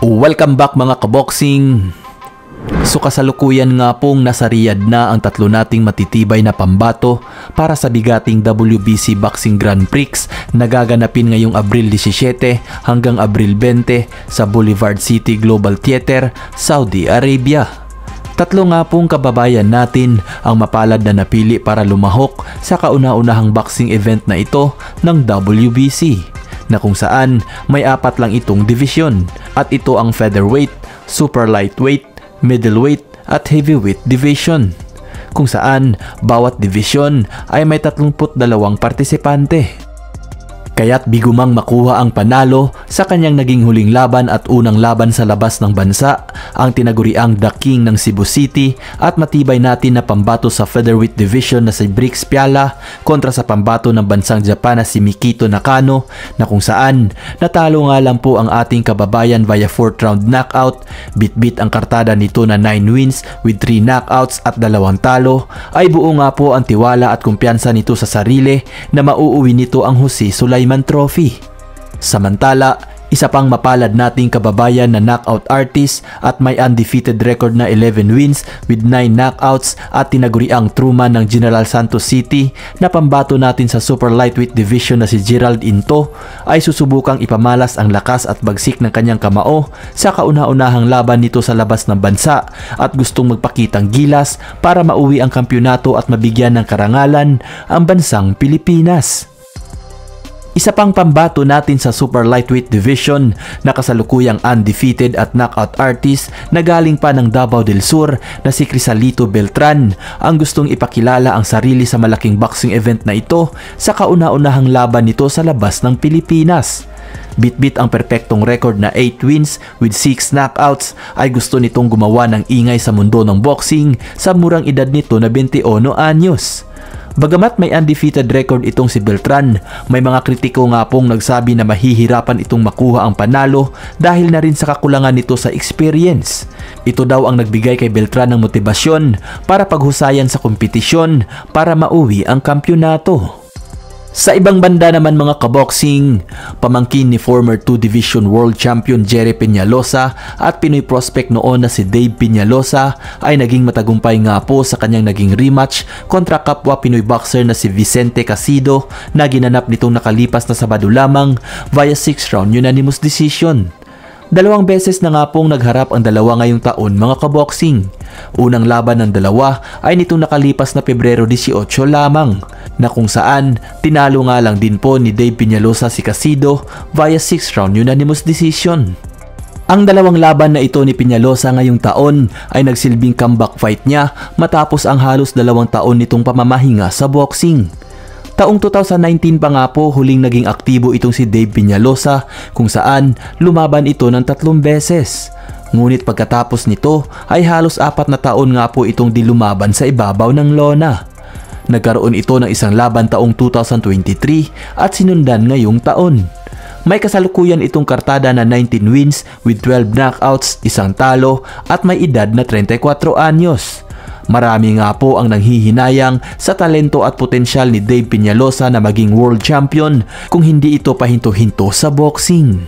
Welcome back mga kaboxing! So kasalukuyan nga pong nasa Riyadh na ang tatlo nating matitibay na pambato para sa bigating WBC Boxing Grand Prix na gaganapin ngayong Abril 17 hanggang Abril 20 sa Boulevard City Global Theater, Saudi Arabia. Tatlo nga pong kababayan natin ang mapalad na napili para lumahok sa kauna-unahang boxing event na ito ng WBC, na kung saan may 4 lang itong division at ito ang featherweight, super lightweight, middleweight at heavyweight division, kung saan bawat division ay may 32 partisipante. Kaya't bigumang makuha ang panalo sa kanyang naging huling laban at unang laban sa labas ng bansa, ang tinaguriang The King ng Cebu City at matibay natin na pambato sa featherweight division na si Brix Piala kontra sa pambato ng bansang Japan na si Mikito Nakano, na kung saan natalo nga lang po ang ating kababayan via 4th round knockout. Bit-bit ang kartada nito na 9 wins with 3 knockouts at 2 talo. Ay buo nga po ang tiwala at kumpiyansa nito sa sarili na mauuwi nito ang Jose Sulaiman Trophy. Samantala, isa pang mapalad nating kababayan na knockout artist at may undefeated record na 11 wins with 9 knockouts at tinaguriang Truman ng General Santos City na pambato natin sa super lightweight division na si Gerald Into, ay susubukang ipamalas ang lakas at bagsik ng kanyang kamao sa kauna-unahang laban nito sa labas ng bansa at gustong magpakitang gilas para mauwi ang kampyonato at mabigyan ng karangalan ang bansang Pilipinas. Isa pang pambato natin sa super lightweight division na kasalukuyang undefeated at knockout artist na galing pa ng Davao del Sur na si Crisalito Beltran ang gustong ipakilala ang sarili sa malaking boxing event na ito sa kauna-unahang laban nito sa labas ng Pilipinas. Bit-bit ang perpektong record na 8 wins with 6 knockouts ay gusto nitong gumawa ng ingay sa mundo ng boxing sa murang edad nito na 21 anyos. Bagamat may undefeated record itong si Beltran, may mga kritiko nga pong nagsabi na mahihirapan itong makuha ang panalo dahil na rin sa kakulangan nito sa experience. Ito daw ang nagbigay kay Beltran ng motibasyon para paghusayan sa kompetisyon para mauwi ang kampyonato. Sa ibang banda naman mga kaboxing, pamangkin ni former 2 Division World Champion Jerry Peñalosa at Pinoy prospect noon na si Dave Peñalosa ay naging matagumpay nga po sa kanyang naging rematch kontra kapwa Pinoy boxer na si Vicente Casido na ginanap nitong nakalipas na Sabado lamang via 6th round unanimous decision. 2 beses na nga pong nagharap ang dalawa ngayong taon mga kaboxing. Unang laban ng dalawa ay nitong nakalipas na Pebrero 18 lamang, na kung saan tinalo nga lang din po ni Dave Peñalosa si Casido via 6th round unanimous decision. Ang 2 laban na ito ni Peñalosa ngayong taon ay nagsilbing comeback fight niya matapos ang halos 2 taon nitong pamamahinga sa boxing. Taong 2019 pa nga po huling naging aktibo itong si Dave Peñalosa kung saan lumaban ito ng 3 beses. Ngunit pagkatapos nito ay halos 4 na taon nga po itong di lumaban sa ibabaw ng lona. Nagkaroon ito ng isang laban taong 2023 at sinundan ngayong taon. May kasalukuyan itong kartada na 19 wins with 12 knockouts, 1 talo at may edad na 34 anyos. Marami nga po ang nanghihinayang sa talento at potensyal ni Dave Peñalosa na maging world champion kung hindi ito pahinto-hinto sa boxing.